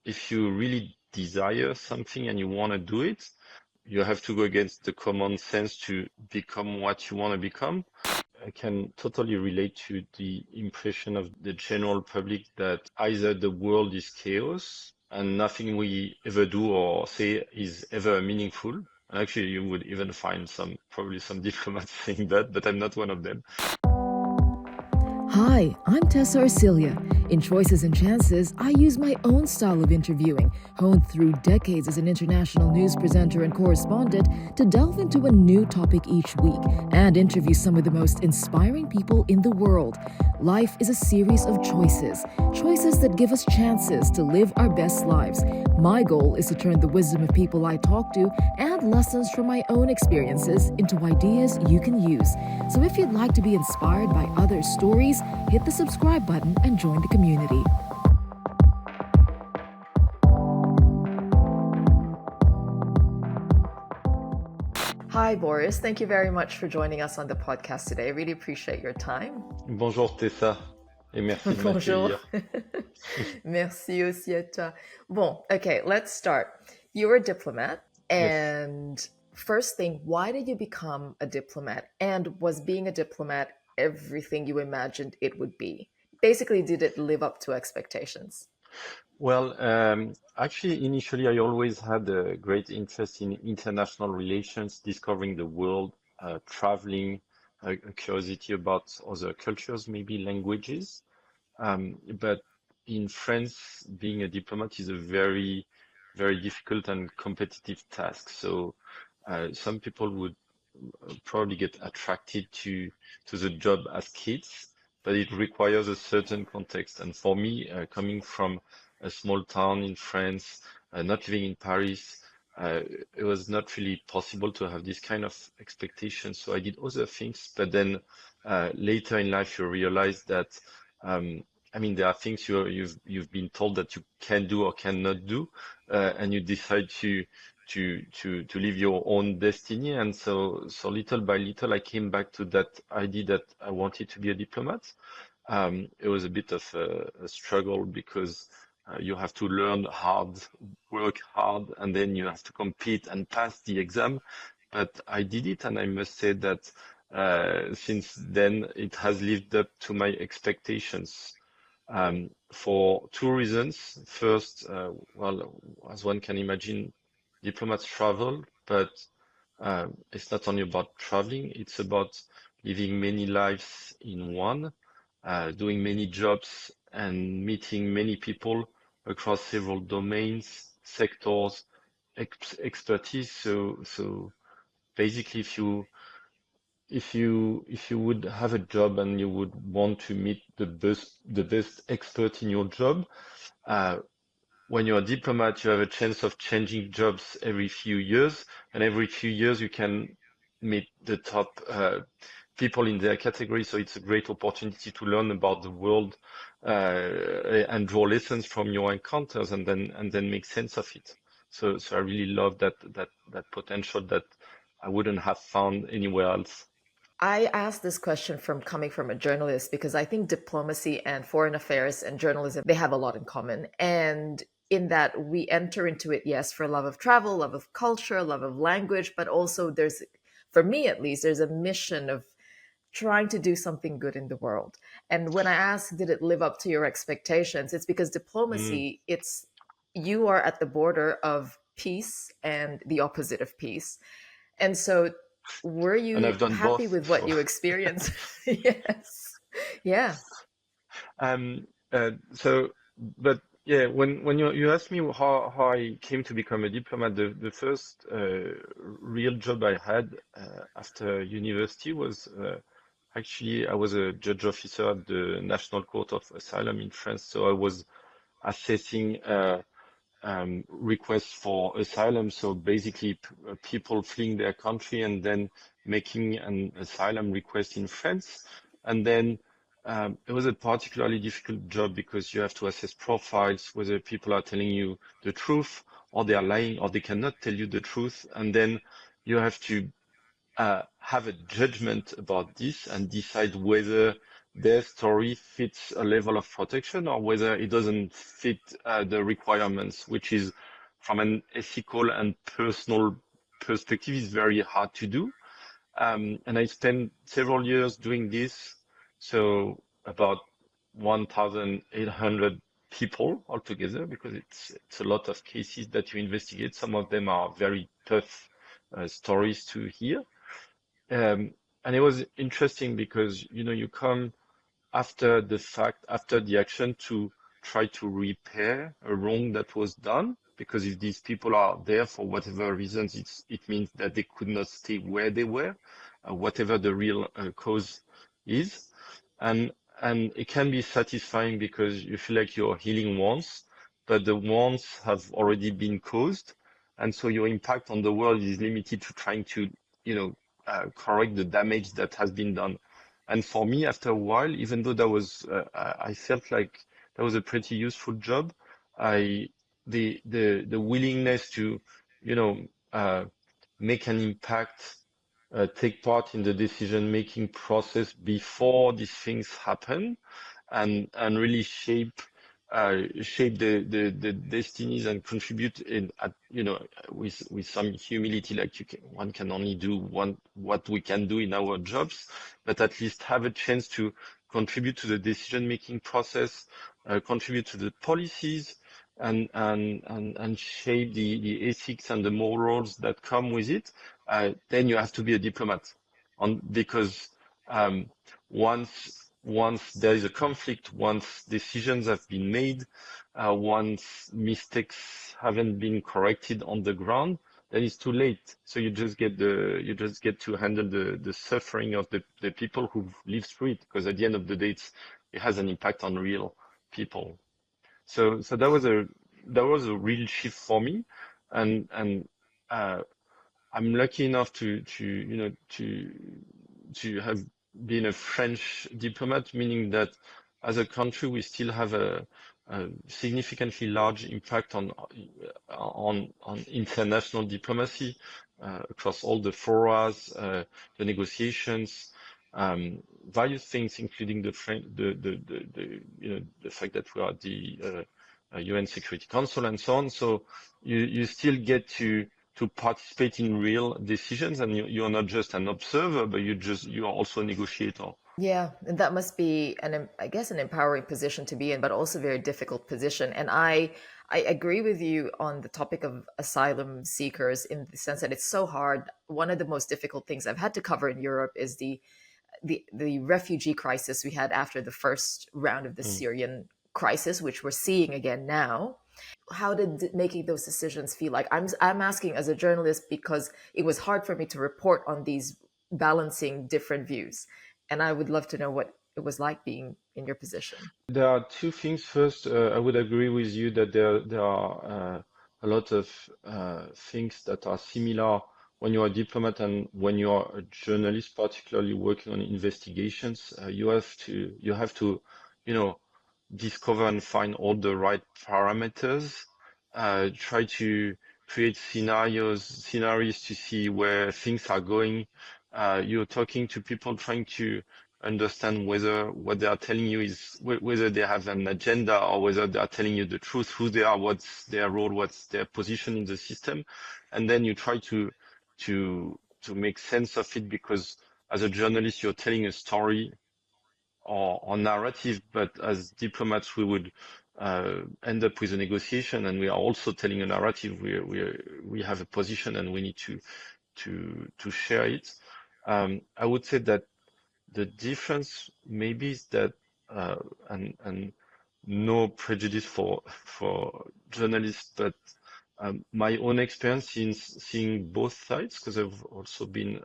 if you really desire something and you want to do it, you have to go against the common sense to become what you want to become. I can totally relate to the impression of the general public that either the world is chaos and nothing we ever do or say is ever meaningful. And actually, you would even find probably some diplomats saying that, but I'm not one of them. Hi, I'm Tessa Arcilia. In Choices and Chances, I use my own style of interviewing, honed through decades as an international news presenter and correspondent, to delve into a new topic each week and interview some of the most inspiring people in the world. Life is a series of choices that give us chances to live our best lives. My goal is to turn the wisdom of people I talk to and lessons from my own experiences into ideas you can use. So if you'd like to be inspired by others' stories, hit the subscribe button and join the community. Hi, Boris. Thank you very much for joining us on the podcast today. I really appreciate your time. Bonjour Tessa, et merci de Bonjour. m'accueillir. Merci aussi à toi. Bon, okay, let's start. You're a diplomat, Yes. and first thing, why did you become a diplomat? And was being a diplomat everything you imagined it would be? Basically, did it live up to expectations? Well, actually, initially, I always had a great interest in international relations, discovering the world, traveling, a curiosity about other cultures, maybe languages. But in France, being a diplomat is a very, very difficult and competitive task. So some people would probably get attracted to the job as kids, but it requires a certain context. And for me, coming from a small town in France, not living in Paris, it was not really possible to have this kind of expectations. So I did other things, but then later in life, you realize that I mean, there are things you've been told that you can do or cannot do, and you decide to live your own destiny. And so little by little, I came back to that idea that I wanted to be a diplomat. It was a bit of a struggle because you have to learn hard, work hard, and then you have to compete and pass the exam. But I did it, and I must say that since then it has lived up to my expectations. For two reasons. First, well, as one can imagine, diplomats travel, but it's not only about traveling, it's about living many lives in one, doing many jobs and meeting many people across several domains, sectors, expertise. So basically, if you would have a job and you would want to meet the best expert in your job, uh, when you're a diplomat, you have a chance of changing jobs every few years, and every few years you can meet the top people in their category. So it's a great opportunity to learn about the world and draw lessons from your encounters, and then make sense of it. So I really love that potential that I wouldn't have found anywhere else. I asked this question from coming from a journalist because I think diplomacy and foreign affairs and journalism, they have a lot in common. And in that we enter into it, yes, for love of travel, love of culture, love of language, but also there's, for me at least, there's a mission of trying to do something good in the world. And when I asked, did it live up to your expectations? It's because Mm. diplomacy, it's, you are at the border of peace and the opposite of peace. And so, were And you I've done happy both. with what you experienced? Yes. Yeah. Um, so, but yeah, when you asked me how I came to become a diplomat, the first real job I had after university was actually I was a judge officer at the National Court of Asylum in France. So I was assessing requests for asylum. So basically, people fleeing their country and then making an asylum request in France. And then it was a particularly difficult job because you have to assess profiles, whether people are telling you the truth or they are lying or they cannot tell you the truth. And then you have to have a judgment about this and decide whether their story fits a level of protection or whether it doesn't fit the requirements, which is from an ethical and personal perspective is very hard to do. And I spent several years doing this, so about 1,800 people altogether, because it's a lot of cases that you investigate. Some of them are very tough stories to hear. And it was interesting because, you come after the fact, after the action to try to repair a wrong that was done. Because if these people are there for whatever reasons, it means that they could not stay where they were, whatever the real cause is. And and it can be satisfying because you feel like you're healing wounds, but the wounds have already been caused, and so your impact on the world is limited to trying to, correct the damage that has been done. And for me, after a while, even though that was, I felt like that was a pretty useful job, I the willingness to, you know, uh, make an impact, take part in the decision-making process before these things happen, and really shape the destinies and contribute with some humility, like one can only do what we can do in our jobs, but at least have a chance to contribute to the decision-making process, contribute to the policies, and shape the ethics and the morals that come with it. Then you have to be a diplomat, because um, once there is a conflict, once decisions have been made, once mistakes haven't been corrected on the ground, then it's too late. So you just get to handle the suffering of the people who've lived through it, because at the end of the day, it has an impact on real people. So that was a real shift for me, and uh, I'm lucky enough to have been a French diplomat, meaning that as a country we still have a significantly large impact on international diplomacy across all the forums, the negotiations, various things, including the fact that we are the UN Security Council and so on. So you still get to participate in real decisions, and you're not just an observer, but you are also a negotiator. Yeah, and that must be I guess an empowering position to be in, but also a very difficult position. And I agree with you on the topic of asylum seekers in the sense that it's so hard. One of the most difficult things I've had to cover in Europe is the refugee crisis we had after the first round of the Mm. Syrian crisis, which we're seeing again now. How did making those decisions feel like? I'm asking as a journalist because it was hard for me to report on these balancing different views, and I would love to know what it was like being in your position. There are two things. First, I would agree with you that there are a lot of things that are similar when you are a diplomat and when you are a journalist, particularly working on investigations. You have to, you know, discover and find all the right parameters, try to create scenarios to see where things are going. You're talking to people trying to understand whether what they are telling you is whether they have an agenda or whether they are telling you the truth, who they are, what's their role, what's their position in the system, and then you try to make sense of it, because as a journalist you're telling a story or narrative, but as diplomats, we would end up with a negotiation, and we are also telling a narrative. We have a position, and we need to share it. I would say that the difference maybe is that, and no prejudice for journalists, but my own experience in seeing both sides, because I've also been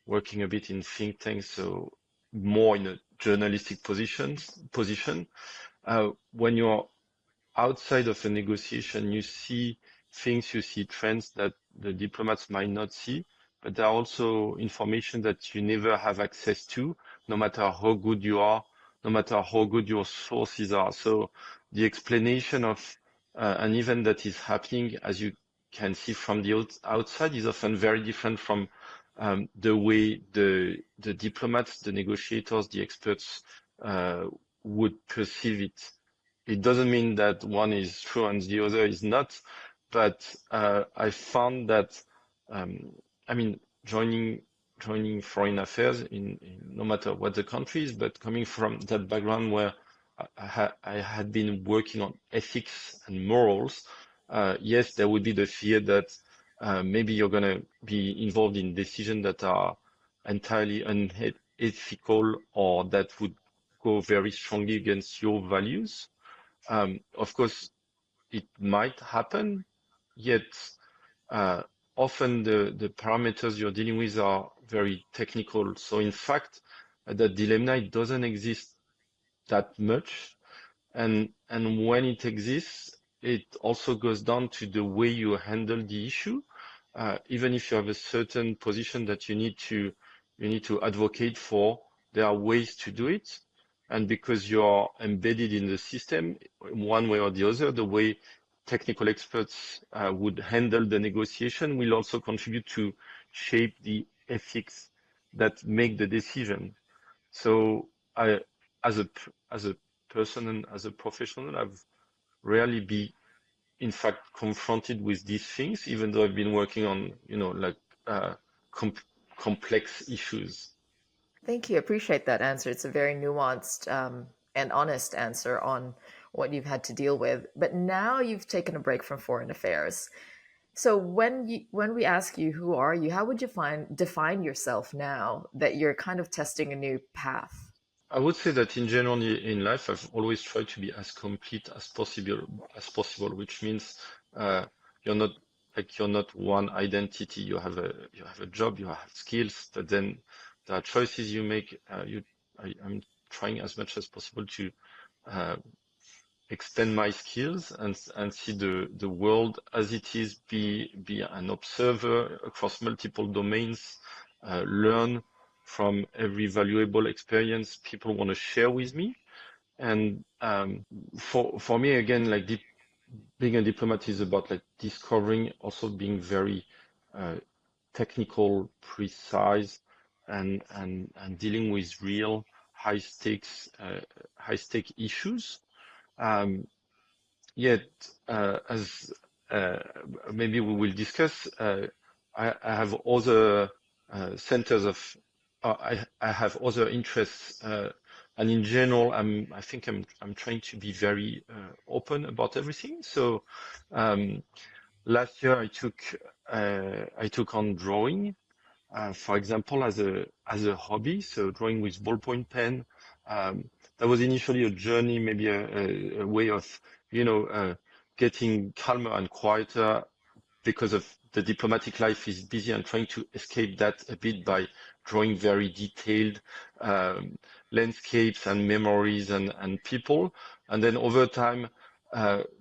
working a bit in think tanks, so more in a journalistic position. When you're outside of a negotiation, you see things, you see trends that the diplomats might not see, but there are also information that you never have access to, no matter how good you are, no matter how good your sources are. So the explanation of an event that is happening, as you can see from the outside, is often very different from the way the diplomats, the negotiators, the experts would perceive it. It doesn't mean that one is true and the other is not, but I found that, um, I mean, joining foreign affairs in no matter what the country is, but coming from that background where I had been working on ethics and morals, yes, there would be the fear that maybe you're going to be involved in decisions that are entirely unethical or that would go very strongly against your values. Of course, it might happen, yet uh, often the parameters you're dealing with are very technical. So in fact, the dilemma it doesn't exist that much. And when it exists, it also goes down to the way you handle the issue. Even if you have a certain position that you need to advocate for, there are ways to do it. And because you're embedded in the system, one way or the other, the way technical experts would handle the negotiation will also contribute to shape the ethics that make the decision. So I, as a person and as a professional, I've rarely been, in fact, confronted with these things, even though I've been working on, like com complex issues. Thank you. I appreciate that answer. It's a very nuanced and honest answer on what you've had to deal with. But now you've taken a break from foreign affairs. So when we ask you who are you, how would you define yourself now that you're kind of testing a new path? I would say that in general in life, I've always tried to be as complete as possible, which means uh, you're not you're not one identity. You have a job, you have skills, but then there are choices you make. I'm trying as much as possible to uh, extend my skills and see the world as it is, be an observer across multiple domains, learn from every valuable experience people want to share with me. And for me, again, like being a diplomat is about like discovering, also being very uh, technical, precise, and dealing with real high stake issues. Um, Yet, as uh, maybe we will discuss, I have other centers of, I have other interests, and in general, I think I'm trying to be very open about everything. So, um, last year I took on drawing, for example, as a hobby, so drawing with ballpoint pen. That was initially a journey, maybe a way of, getting calmer and quieter because of the diplomatic life is busy and trying to escape that a bit by drawing very detailed landscapes and memories and people. And then over time,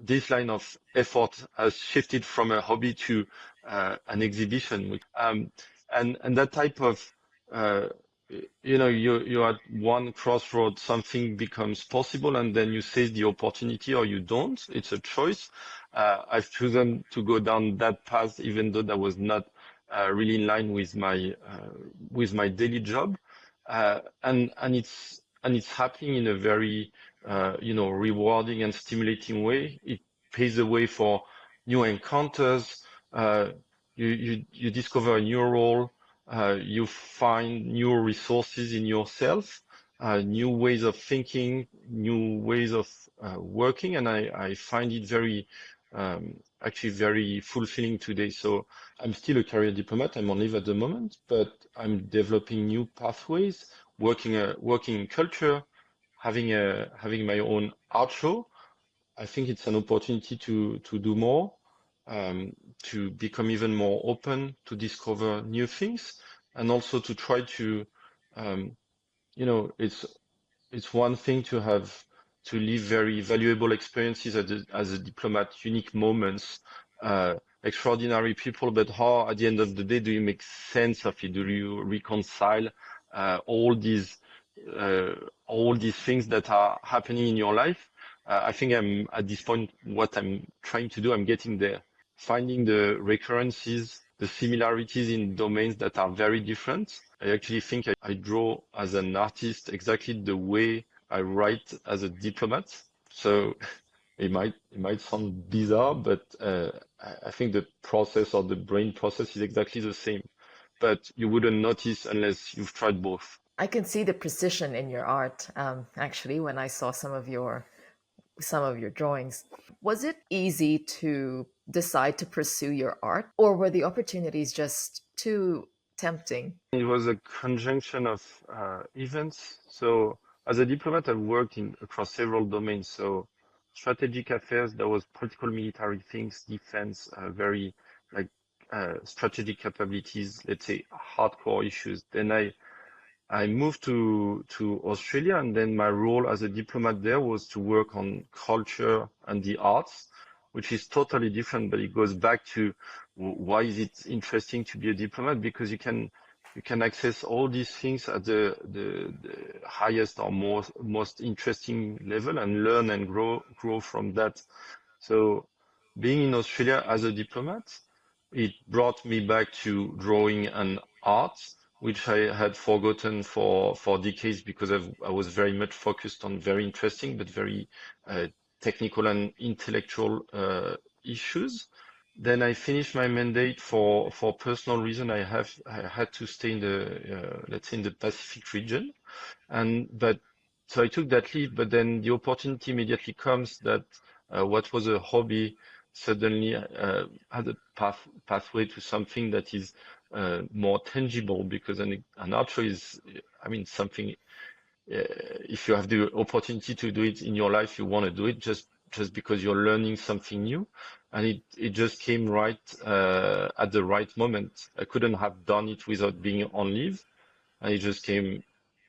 this line of effort has shifted from a hobby to an exhibition. And that type of, uh, you're at one crossroad, something becomes possible, and then you seize the opportunity or you don't. It's a choice. I've chosen to go down that path, even though that was not really in line with my daily job, and it's happening in a very rewarding and stimulating way. It paves the way for new encounters. Uh, you discover a new role. You find new resources in yourself, new ways of thinking, new ways of working, and I find it actually very fulfilling today. So I'm still a career diplomat. I'm on leave at the moment, but I'm developing new pathways, working in culture, having my own art show. I think it's an opportunity to do more, um, to become even more open, to discover new things, and also to try to, um, it's one thing to live very valuable experiences as a diplomat, unique moments, extraordinary people, but how at the end of the day do you make sense of it? Do you reconcile uh, all these uh, all these things that are happening in your life? I think I'm at this point, what I'm trying to do, I'm getting there, finding the recurrences, the similarities in domains that are very different. I actually think I draw as an artist exactly the way I write as a diplomat. So it might sound bizarre, but I think the process or the brain process is exactly the same. But you wouldn't notice unless you've tried both. I can see the precision in your art, actually, when I saw some of your drawings. Was it easy to decide to pursue your art, or were the opportunities just too tempting? It was a conjunction of events. So as a diplomat, I've worked in across several domains. So strategic affairs, that was political military things, defense, very like strategic capabilities, let's say hardcore issues. Then I moved to Australia, and then my role as a diplomat there was to work on culture and the arts, which is totally different, but it goes back to why is it interesting to be a diplomat? Because you can access all these things at the highest or most interesting level and learn and grow from that. So being in Australia as a diplomat, it brought me back to drawing and art, which I had forgotten for decades because I was very much focused on very interesting but very technical and intellectual issues. Then I finished my mandate for personal reason. I had to stay in the let's say in the Pacific region, and but so I took that leave, but then the opportunity immediately comes that what was a hobby suddenly had a pathway to something that is more tangible because an archer is, I mean, something. If you have the opportunity to do it in your life, you want to do it just because you're learning something new, and it just came right at the right moment. I couldn't have done it without being on leave, and it just came,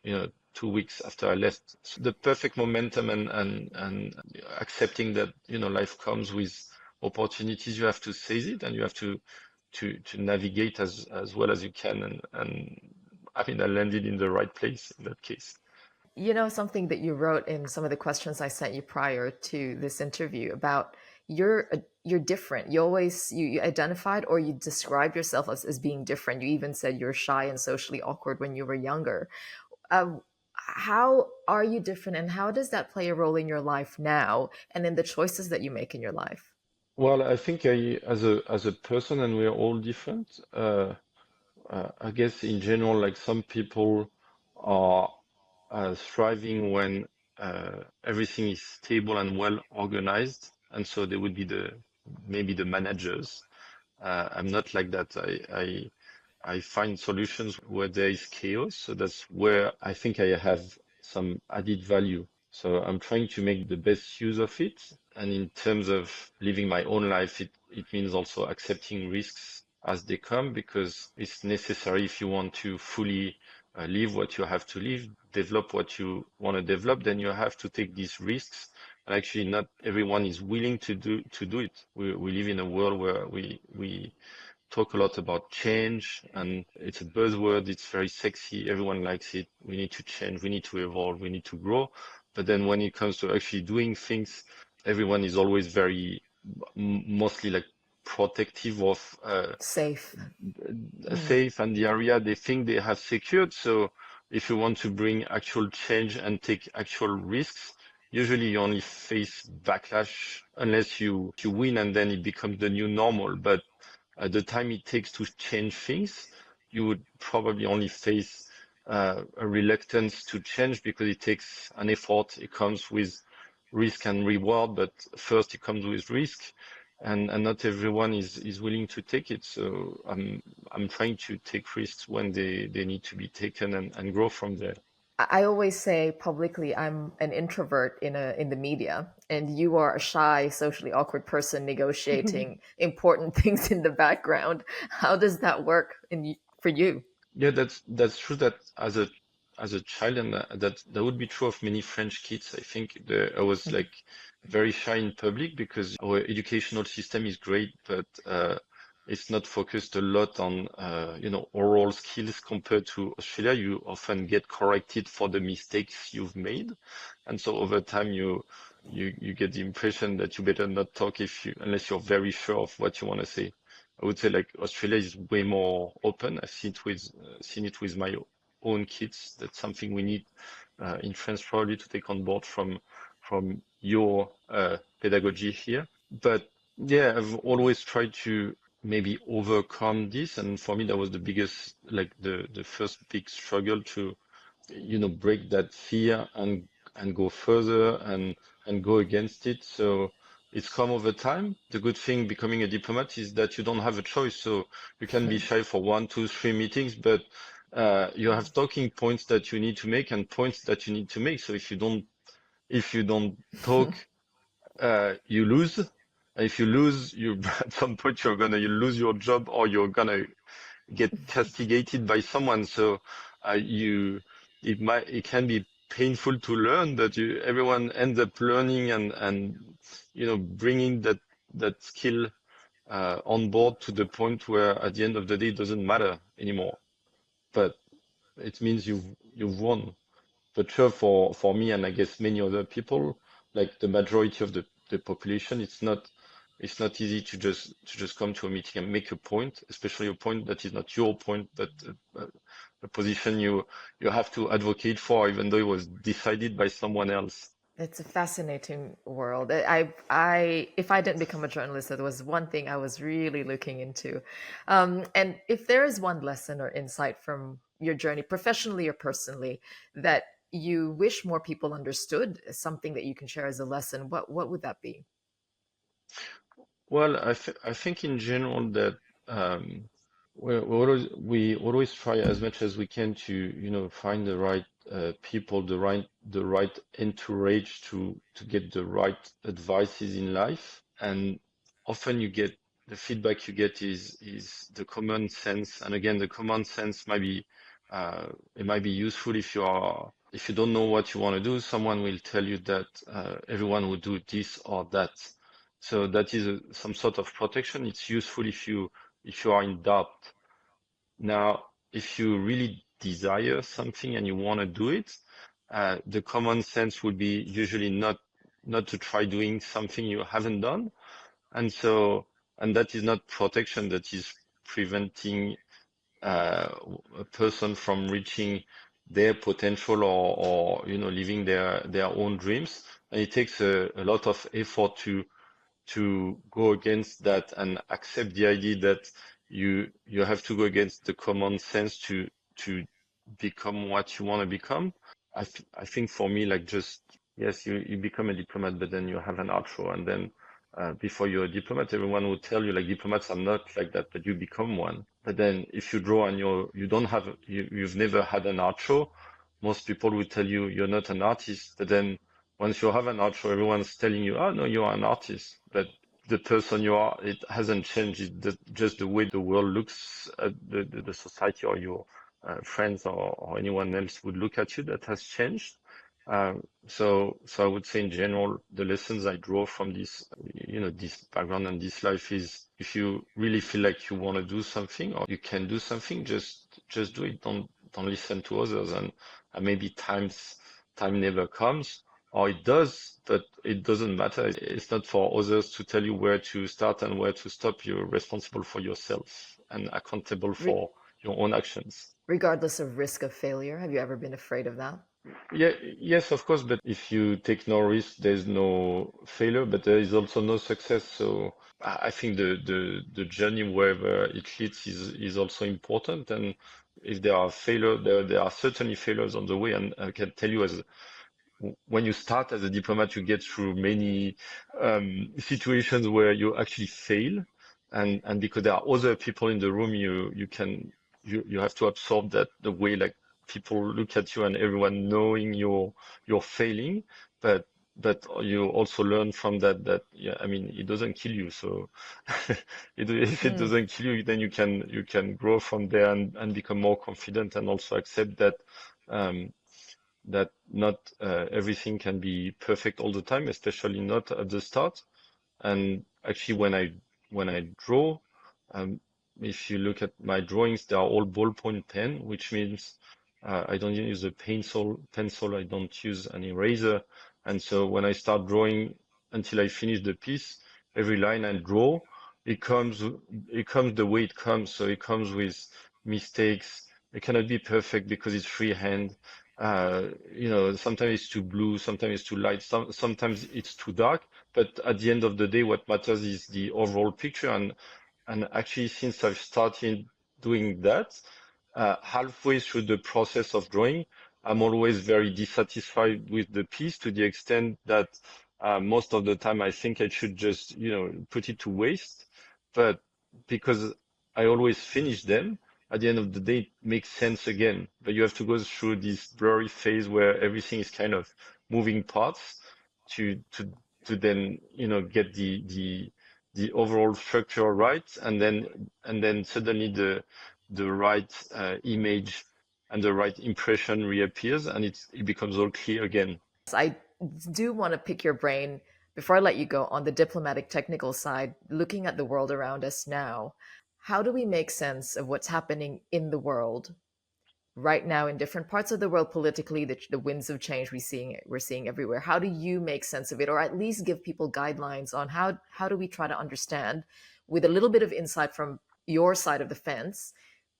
2 weeks after I left. So the perfect momentum and accepting that, life comes with opportunities. You have to seize it and you have to navigate as well as you can. And I mean, I landed in the right place in that case. You know, something that you wrote in some of the questions I sent you prior to this interview about you're different. You identified or you described yourself as being different. You even said you're shy and socially awkward when you were younger. Um, how are you different, and how does that play a role in your life now and in the choices that you make in your life? Well, I think as a person, and we're all different. I guess in general, like some people are thriving when everything is stable and well organized, and so they would be maybe the managers. I'm not like that. I find solutions where there is chaos, so that's where I think I have some added value. So I'm trying to make the best use of it. And in terms of living my own life, it means also accepting risks as they come because it's necessary if you want to fully live what you have to live, develop what you want to develop, then you have to take these risks. And actually, not everyone is willing to do it. We live in a world where we talk a lot about change, and it's a buzzword. It's very sexy. Everyone likes it. We need to change. We need to evolve. We need to grow. But then when it comes to actually doing things, everyone is always very mostly like protective of Safe. Mm. safe and the area they think they have secured. So if you want to bring actual change and take actual risks, usually you only face backlash unless you win and then it becomes the new normal. But at the time it takes to change things, you would probably only face a reluctance to change because it takes an effort. It comes with risk and reward, but first it comes with risk, and not everyone is willing to take it. So I'm trying to take risks when they need to be taken and grow from there. I always say publicly I'm an introvert in the media, and you are a shy, socially awkward person negotiating important things in the background. How does that work for you? Yeah, that's true that as a child, and that would be true of many French kids. I think I was like very shy in public because our educational system is great, but it's not focused a lot on oral skills compared to Australia. You often get corrected for the mistakes you've made, and so over time you get the impression that you better not talk unless you're very sure of what you want to say. I would say like Australia is way more open. I've seen it with my own kids. That's something we need in France probably to take on board from your pedagogy here. But yeah, I've always tried to maybe overcome this, and for me that was the biggest, like the first big struggle to break that fear and go further and go against it. So it's come over time. The good thing becoming a diplomat is that you don't have a choice. So you can be shy for 1, 2, 3 meetings, but you have talking points that you need to make and points that you need to make. So if you don't talk, you lose. If you lose, you at some point you lose your job or you're gonna get castigated by someone. So you it can be painful to learn, but everyone ends up learning and bringing that skill on board to the point where at the end of the day it doesn't matter anymore. But it means you've won. But sure, for me and I guess many other people, like the majority of the population, it's not easy to just come to a meeting and make a point, especially a point that is not your point, but a position you have to advocate for, even though it was decided by someone else. It's a fascinating world. If I didn't become a journalist, that was one thing I was really looking into. And if there is one lesson or insight from your journey, professionally or personally, that you wish more people understood, something that you can share as a lesson, what would that be? Well, I think in general that um, we always try as much as we can to find the right people, the right entourage to get the right advices in life, and often the feedback you get is the common sense, and again the common sense it might be useful if you don't know what you want to do. Someone will tell you that everyone will do this or that, so that is some sort of protection. It's useful if you are in doubt. Now, if you really desire something and you want to do it, the common sense would be usually not to try doing something you haven't done, and that is not protection. That is preventing uh, a person from reaching their potential or living their own dreams. And it takes a lot of effort to go against that and accept the idea that you have to go against the common sense to become what you want to become. I think for me, like, just yes, you become a diplomat, but then you have an outro, and then before you're a diplomat, everyone will tell you like diplomats are not like that, but you become one. But then if you draw and you don't have you've never had an outro, most people will tell you you're not an artist. But then once you have an outro, everyone's telling you, oh no, you're an artist. But the person you are, it hasn't changed. It's just the way the world looks at the society, or your friends or anyone else would look at you, that has changed. So I would say in general, the lessons I draw from this background and this life is, if you really feel like you want to do something or you can do something, just do it. Don't listen to others. And maybe time never comes, or it does, but it doesn't matter. It's not for others to tell you where to start and where to stop. You're responsible for yourself and accountable Re- for your own actions. Regardless of risk of failure, have you ever been afraid of that? Yeah, yes, of course, but if you take no risk, there's no failure, but there is also no success. So I think the journey, wherever it leads, is also important. And if there are failure, there are certainly failures on the way. And I can tell you, as when you start as a diplomat, you get through many situations where you actually fail, and because there are other people in the room, you have to absorb that, the way like people look at you and everyone knowing you're failing, but you also learn from that, yeah, I mean, it doesn't kill you. So if it Hmm. doesn't kill you, then you can grow from there and become more confident, and also accept um, that not everything can be perfect all the time, especially not at the start. And actually, when I draw, um, if you look at my drawings, they are all ballpoint pen, which means I don't use a pencil. I don't use an eraser. And so when I start drawing until I finish the piece, every line I draw, it comes the way it comes. So it comes with mistakes. It cannot be perfect because it's freehand. Sometimes it's too blue, sometimes it's too light, sometimes it's too dark. But at the end of the day, what matters is the overall picture. And actually, since I've started doing that, halfway through the process of drawing, I'm always very dissatisfied with the piece to the extent that most of the time I think I should just, put it to waste. But because I always finish them, at the end of the day, it makes sense again. But you have to go through this blurry phase where everything is kind of moving parts to to to then get the overall structure right, and then suddenly the right image and the right impression reappears, and it becomes all clear again. I do want to pick your brain before I let you go on the diplomatic technical side, looking at the world around us now. How do we make sense of what's happening in the world right now in different parts of the world politically, the winds of change we're seeing everywhere? How do you make sense of it, or at least give people guidelines on how do we try to understand with a little bit of insight from your side of the fence,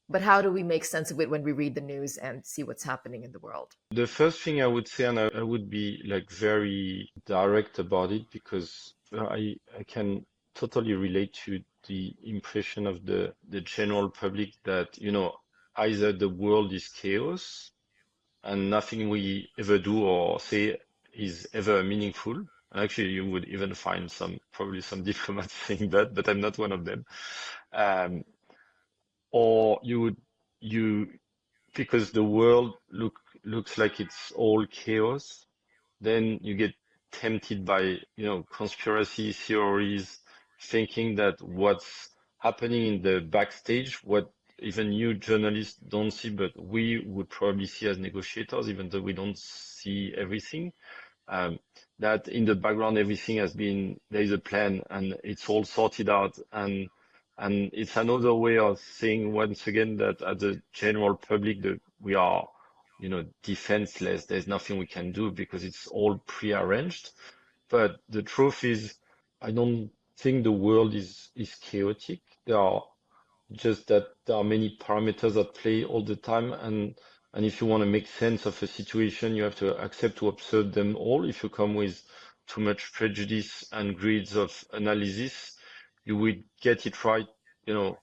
but how do we make sense of it when we read the news and see what's happening in the world? The first thing I would say, and I would be like very direct about it, because I can totally relate to the impression of the general public that, either the world is chaos and nothing we ever do or say is ever meaningful. Actually, you would even find probably some diplomats saying that, but I'm not one of them. Um, or you, because the world looks like it's all chaos, then you get tempted by, conspiracy theories, thinking that what's happening in the backstage, what even you journalists don't see, but we would probably see as negotiators, even though we don't see everything, um, that in the background everything there is a plan and it's all sorted out, and it's another way of saying once again that as a general public that we are, defenseless. There's nothing we can do because it's all prearranged. But the truth is, I don't think the world is chaotic. There are just that there are many parameters at play all the time, and if you want to make sense of a situation, you have to accept to observe them all. If you come with too much prejudice and greeds of analysis, you will get it right, you know,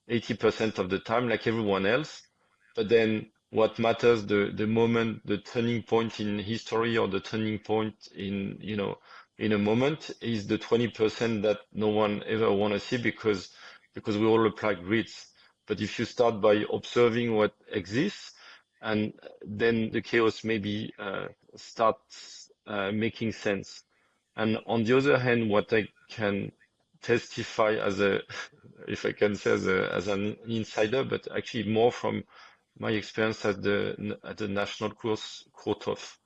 80% of the time, like everyone else. But then what matters, the moment, the turning point in history or the turning point in a moment is the 20% that no one ever want to see because we all apply grids. But if you start by observing what exists, and then the chaos maybe starts making sense. And on the other hand, what I can testify as a, if I can say as an insider, but actually more from my experience at the National Court of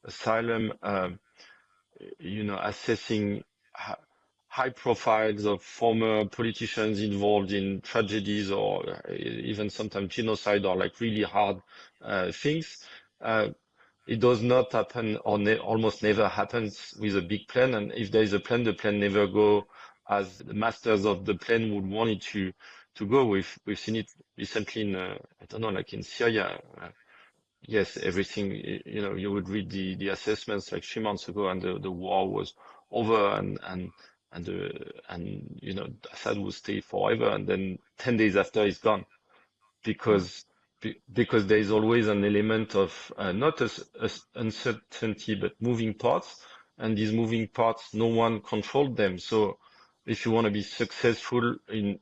Asylum, assessing high profiles of former politicians involved in tragedies or even sometimes genocide or like really hard things. Uh, it does not happen or almost never happens with a big plan. And if there is a plan, the plan never go as the masters of the plan would want it to go. We've seen it recently in I don't know, like in Syria. Yes, everything, you would read the assessments like 3 months ago, and the war was over, and Assad will stay forever, and then 10 days after he's gone, Mm. because because there is always an element of not as uncertainty but moving parts, and these moving parts no one controlled them. So if you want to be successful in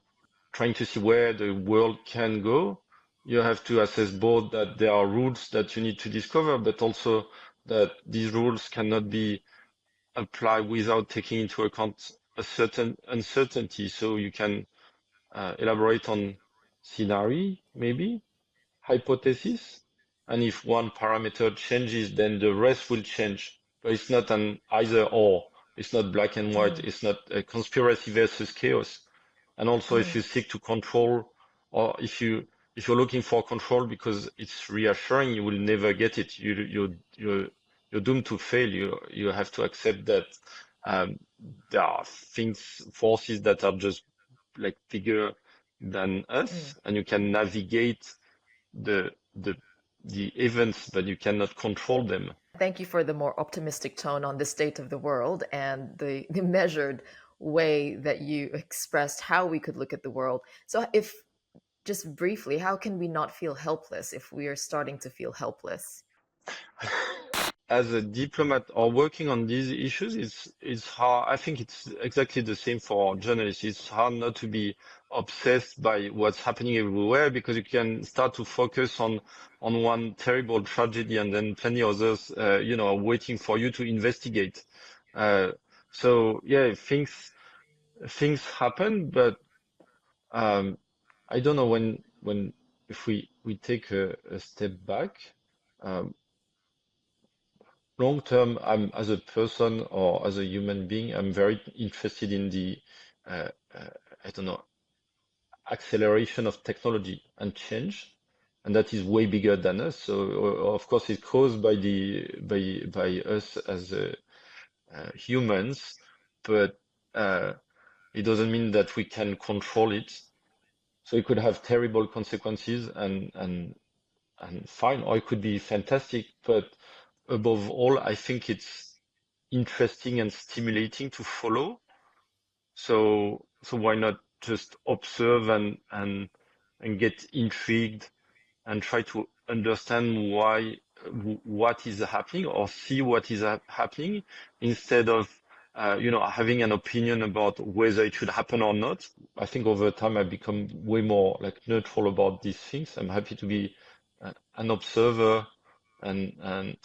trying to see where the world can go, you have to assess both that there are rules that you need to discover, but also that these rules cannot be applied without taking into account a certain uncertainty. So you can elaborate on scenario, maybe hypothesis, and if one parameter changes, then the rest will change. But it's not an either or. It's not black and white. Mm. It's not a conspiracy versus chaos. And also, if Mm. you seek to control, or if you're looking for control because it's reassuring, you will never get it. You're doomed to fail. You have to accept that um, there are forces that are just like bigger than Mm. us, and you can navigate the the the events, but you cannot control them. Thank you for the more optimistic tone on the state of the world and the measured way that you expressed how we could look at the world. So, if just briefly, how can we not feel helpless if we are starting to feel helpless? As a diplomat or working on these issues, it's hard. I think it's exactly the same for journalists. It's hard not to be obsessed by what's happening everywhere, because you can start to focus on one terrible tragedy and then plenty others, are waiting for you to investigate. So yeah, things happen, but I don't know when if we take a step back. Long term, I'm as a person or as a human being, I'm very interested in the uh, I don't know, acceleration of technology and change, and that is way bigger than us. So of course, it's caused by by us as humans, but it doesn't mean that we can control it. So it could have terrible consequences and fine, or it could be fantastic. But above all, I think it's interesting and stimulating to follow. So why not just observe and get intrigued and try to understand what is happening, or see what is happening, instead of having an opinion about whether it should happen or not. I think over time I become way more like neutral about these things. I'm happy to be an observer and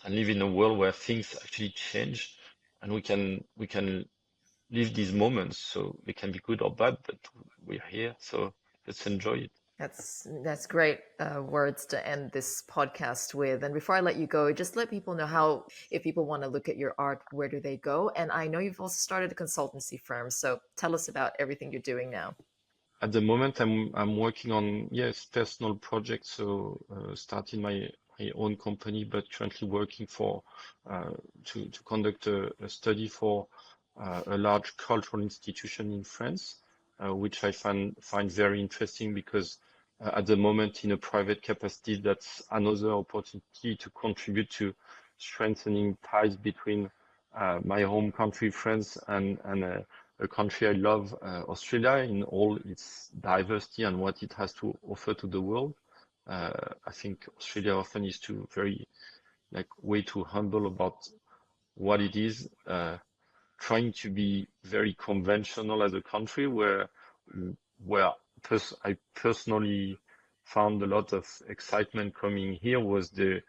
live in a world where things actually change, and we can live these moments. So they can be good or bad, but we're here, so let's enjoy it. That's great words to end this podcast with. And before I let you go, just let people know how, if people want to look at your art, where do they go? And I know you've also started a consultancy firm, so tell us about everything you're doing now. At the moment, I'm working on personal projects. So starting my own company, but currently working for to conduct a study for a large cultural institution in France, which I find very interesting, because at the moment, in a private capacity, that's another opportunity to contribute to strengthening ties between my home country, France, and a country I love, Australia, in all its diversity and what it has to offer to the world. I think Australia often is way too humble about what it is, trying to be very conventional as a country, where I personally found a lot of excitement coming here was the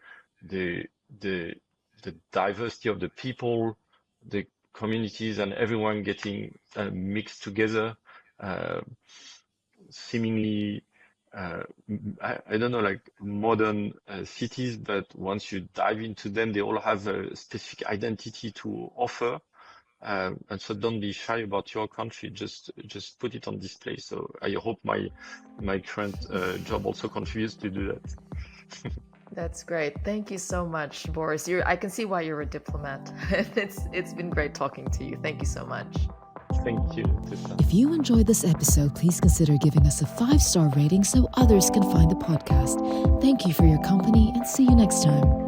diversity of the people, the communities, and everyone getting mixed together, seemingly I don't know, like modern cities, but once you dive into them, they all have a specific identity to offer. And so don't be shy about your country. Just put it on display. So I hope my current job also contributes to do that. That's great. Thank you so much, Boris. I can see why you're a diplomat. It's been great talking to you. Thank you so much. Thank you, Tessa. If you enjoyed this episode, please consider giving us a 5-star rating so others can find the podcast. Thank you for your company, and see you next time.